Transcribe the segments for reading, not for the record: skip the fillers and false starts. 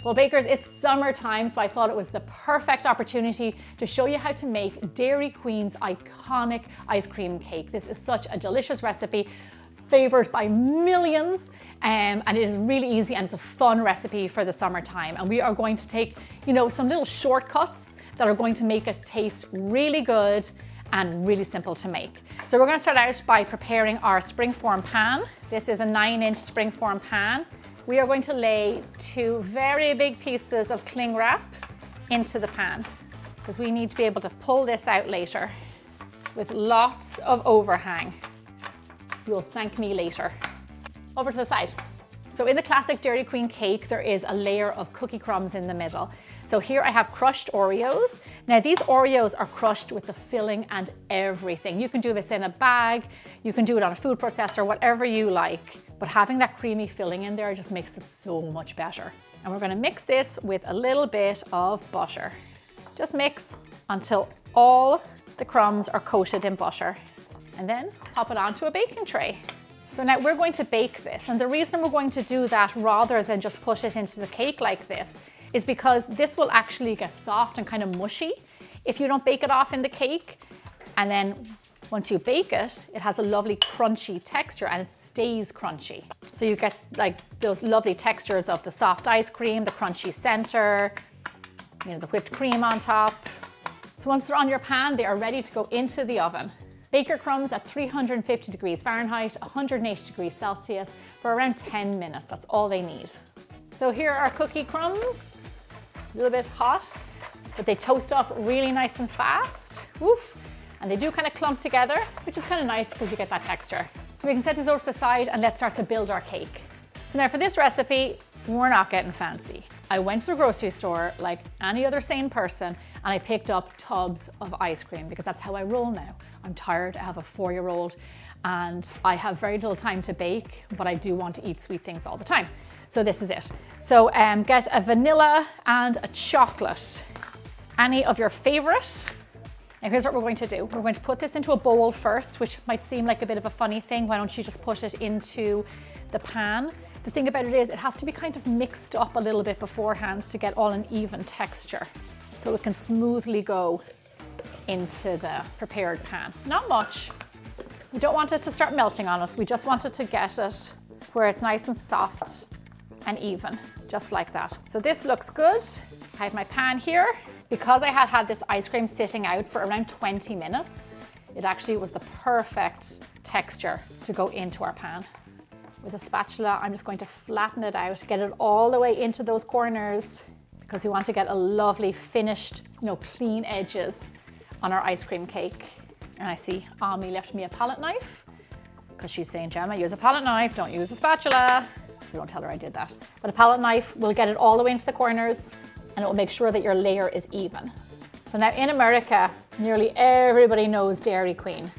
Well, bakers, it's summertime, so I thought it was the perfect opportunity to show you how to make Dairy Queen's iconic ice cream cake. This is such a delicious recipe, favored by millions, and it is really easy and it's a fun recipe for the summertime. And we are going to take, some little shortcuts that are going to make it taste really good and really simple to make. So we're going to start out by preparing our springform pan. This is a 9-inch springform pan. We are going to lay 2 very big pieces of cling wrap into the pan because we need to be able to pull this out later with lots of overhang. You'll thank me later. Over to the side. So in the classic Dairy Queen cake, there is a layer of cookie crumbs in the middle. So here I have crushed Oreos. Now these Oreos are crushed with the filling and everything. You can do this in a bag, you can do it on a food processor, whatever you like. But having that creamy filling in there just makes it so much better. And we're gonna mix this with a little bit of butter. Just mix until all the crumbs are coated in butter. And then pop it onto a baking tray. So now we're going to bake this. And the reason we're going to do that rather than just put it into the cake like this is because this will actually get soft and kind of mushy if you don't bake it off in the cake. And then once you bake it, it has a lovely crunchy texture and it stays crunchy. So you get like those lovely textures of the soft ice cream, the crunchy center, the whipped cream on top. So once they're on your pan, they are ready to go into the oven. Bake your crumbs at 350 degrees Fahrenheit, 180 degrees Celsius for around 10 minutes. That's all they need. So here are cookie crumbs, a little bit hot, but they toast up really nice and fast. Woof. And they do kind of clump together, which is kind of nice because you get that texture. So we can set these over to the side and let's start to build our cake. So now for this recipe, we're not getting fancy. I went to the grocery store like any other sane person and I picked up tubs of ice cream because that's how I roll now. I'm tired, I have a 4-year-old and I have very little time to bake, but I do want to eat sweet things all the time. So this is it. So get a vanilla and a chocolate, any of your favorite. Now here's what we're going to do. We're going to put this into a bowl first, which might seem like a bit of a funny thing. Why don't you just put it into the pan? The thing about it is it has to be kind of mixed up a little bit beforehand to get all an even texture. So it can smoothly go into the prepared pan. Not much. We don't want it to start melting on us. We just want it to get it where it's nice and soft and even, just like that. So this looks good. I have my pan here. Because I had had this ice cream sitting out for around 20 minutes, it actually was the perfect texture to go into our pan. With a spatula, I'm just going to flatten it out, get it all the way into those corners because we want to get a lovely finished, clean edges on our ice cream cake. And I see Ami left me a palette knife because she's saying, Gemma, use a palette knife, don't use a spatula. So don't tell her I did that. But a palette knife will get it all the way into the corners and it will make sure that your layer is even. So now in America, nearly everybody knows Dairy Queen.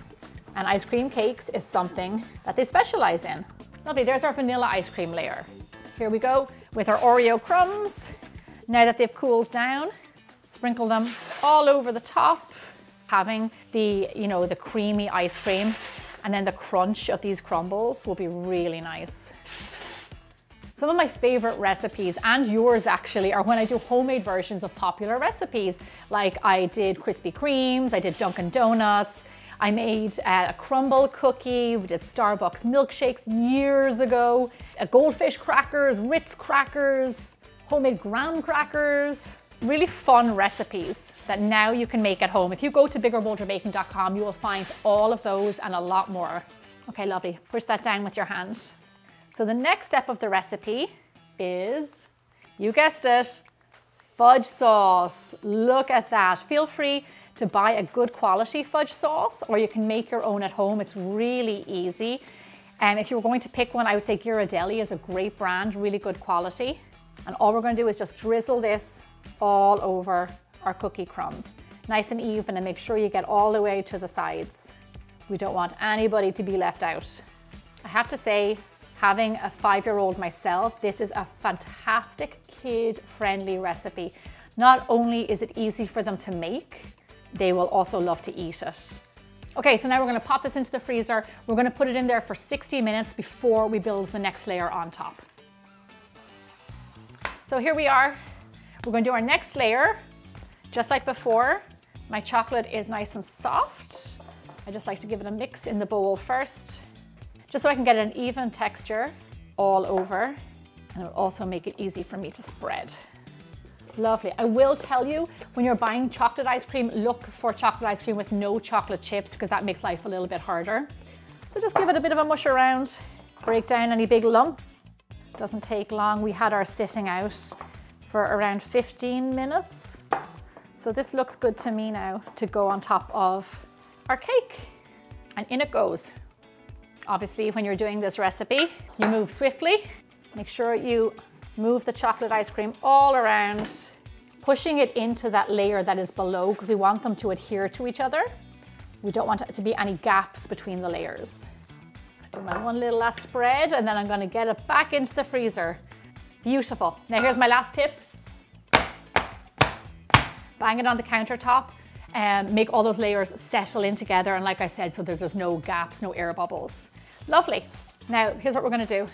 And ice cream cakes is something that they specialize in. Lovely, there's our vanilla ice cream layer. Here we go with our Oreo crumbs. Now that they've cooled down, sprinkle them all over the top, having the, the creamy ice cream, and then the crunch of these crumbles will be really nice. Some of my favorite recipes, and yours actually, are when I do homemade versions of popular recipes. Like I did Krispy Kremes, I did Dunkin' Donuts, I made a crumble cookie, we did Starbucks milkshakes years ago, goldfish crackers, Ritz crackers, homemade graham crackers. Really fun recipes that now you can make at home. If you go to biggerbolderbaking.com, you will find all of those and a lot more. Okay, lovely. Push that down with your hand. So the next step of the recipe is, you guessed it, fudge sauce. Look at that. Feel free to buy a good quality fudge sauce or you can make your own at home. It's really easy. And if you were going to pick one, I would say Ghirardelli is a great brand, really good quality. And all we're going to do is just drizzle this all over our cookie crumbs. Nice and even, and make sure you get all the way to the sides. We don't want anybody to be left out. I have to say, having a 5-year-old myself, this is a fantastic kid-friendly recipe. Not only is it easy for them to make, they will also love to eat it. Okay, so now we're gonna pop this into the freezer. We're gonna put it in there for 60 minutes before we build the next layer on top. So here we are. We're going to do our next layer, just like before. My chocolate is nice and soft. I just like to give it a mix in the bowl first, just so I can get an even texture all over, and it will also make it easy for me to spread. Lovely. I will tell you, when you're buying chocolate ice cream, look for chocolate ice cream with no chocolate chips, because that makes life a little bit harder. So just give it a bit of a mush around, break down any big lumps. Doesn't take long. We had ours sitting out for around 15 minutes. So this looks good to me now to go on top of our cake. And in it goes. Obviously, when you're doing this recipe, you move swiftly. Make sure you move the chocolate ice cream all around, pushing it into that layer that is below, because we want them to adhere to each other. We don't want it to be any gaps between the layers. Do my one little last spread, and then I'm going to get it back into the freezer. Beautiful. Now here's my last tip. Bang it on the countertop and make all those layers settle in together. And like I said, so that there's no gaps, no air bubbles. Lovely. Now here's what we're going to do.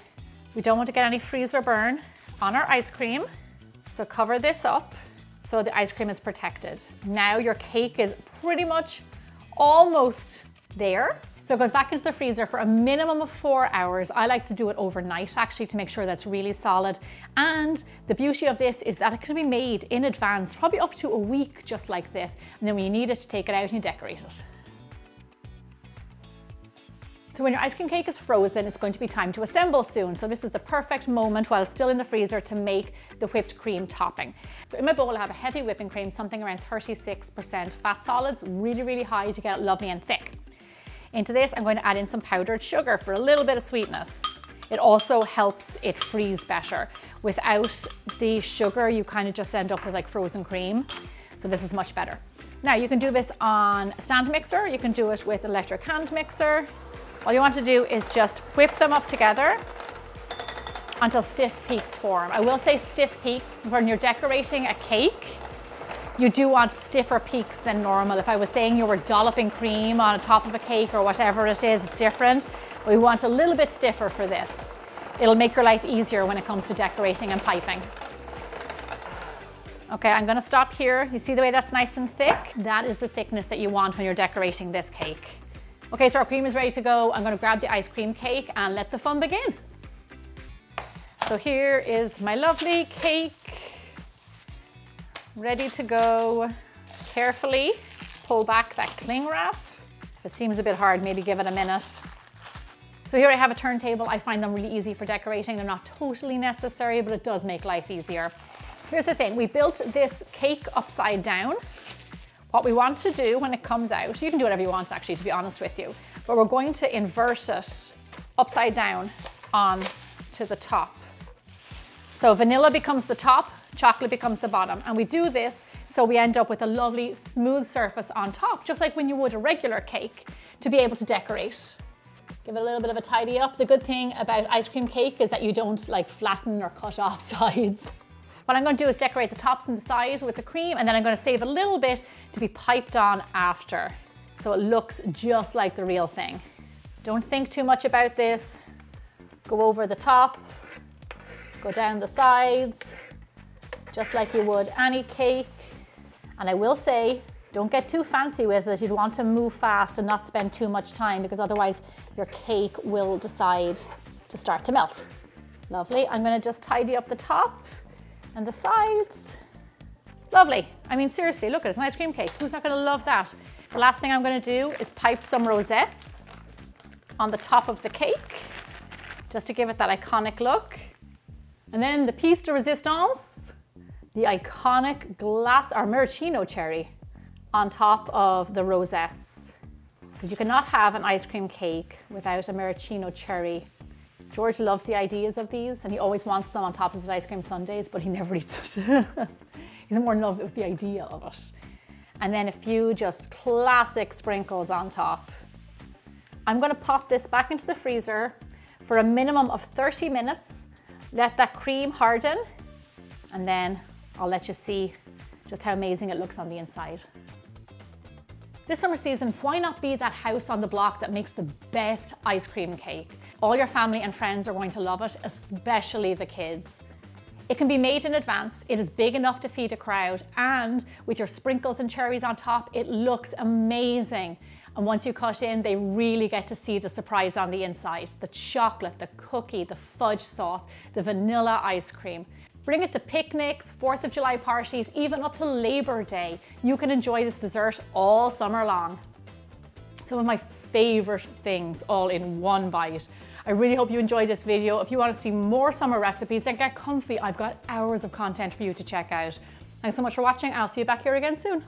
We don't want to get any freezer burn on our ice cream. So cover this up so the ice cream is protected. Now your cake is pretty much almost there. So it goes back into the freezer for a minimum of 4 hours. I like to do it overnight actually to make sure that's really solid. And the beauty of this is that it can be made in advance, probably up to a week just like this. And then when you need it, to take it out and you decorate it. So when your ice cream cake is frozen, it's going to be time to assemble soon. So this is the perfect moment while it's still in the freezer to make the whipped cream topping. So in my bowl, I have a heavy whipping cream, something around 36% fat solids, really, really high to get it lovely and thick. Into this, I'm going to add in some powdered sugar for a little bit of sweetness. It also helps it freeze better. Without the sugar, you kind of just end up with like frozen cream. So this is much better. Now you can do this on a stand mixer. You can do it with an electric hand mixer. All you want to do is just whip them up together until stiff peaks form. I will say stiff peaks when you're decorating a cake. You do want stiffer peaks than normal. If I was saying you were dolloping cream on top of a cake or whatever it is, it's different. But we want a little bit stiffer for this. It'll make your life easier when it comes to decorating and piping. Okay, I'm gonna stop here. You see the way that's nice and thick? That is the thickness that you want when you're decorating this cake. Okay, so our cream is ready to go. I'm gonna grab the ice cream cake and let the fun begin. So here is my lovely cake, ready to go. Carefully pull back that cling wrap. If it seems a bit hard, maybe give it a minute. So here I have a turntable. I find them really easy for decorating. They're not totally necessary, but it does make life easier. Here's the thing, we built this cake upside down. What we want to do when it comes out, you can do whatever you want actually, to be honest with you, but we're going to invert it upside down on to the top. So vanilla becomes the top, chocolate becomes the bottom. And we do this so we end up with a lovely smooth surface on top, just like when you would a regular cake, to be able to decorate. Give it a little bit of a tidy up. The good thing about ice cream cake is that you don't like flatten or cut off sides. What I'm going to do is decorate the tops and the sides with the cream, and then I'm going to save a little bit to be piped on after, so it looks just like the real thing. Don't think too much about this. Go over the top, go down the sides, just like you would any cake. And I will say, don't get too fancy with it. You'd want to move fast and not spend too much time, because otherwise your cake will decide to start to melt. Lovely. I'm going to just tidy up the top and the sides. Lovely. I mean, seriously, look at it. It's an ice cream cake. Who's not going to love that? The last thing I'm going to do is pipe some rosettes on the top of the cake, just to give it that iconic look. And then the piece de resistance, the iconic glass or maraschino cherry on top of the rosettes. Because you cannot have an ice cream cake without a maraschino cherry. George loves the ideas of these, and he always wants them on top of his ice cream sundaes, but he never eats it. He's more in love with the idea of it. And then a few just classic sprinkles on top. I'm going to pop this back into the freezer for a minimum of 30 minutes. Let that cream harden, and then I'll let you see just how amazing it looks on the inside. This summer season, why not be that house on the block that makes the best ice cream cake? All your family and friends are going to love it, especially the kids. It can be made in advance, it is big enough to feed a crowd, and with your sprinkles and cherries on top, it looks amazing. And once you cut in, they really get to see the surprise on the inside. The chocolate, the cookie, the fudge sauce, the vanilla ice cream. Bring it to picnics, 4th of July parties, even up to Labor Day. You can enjoy this dessert all summer long. Some of my favorite things all in one bite. I really hope you enjoyed this video. If you want to see more summer recipes, then get comfy. I've got hours of content for you to check out. Thanks so much for watching. I'll see you back here again soon.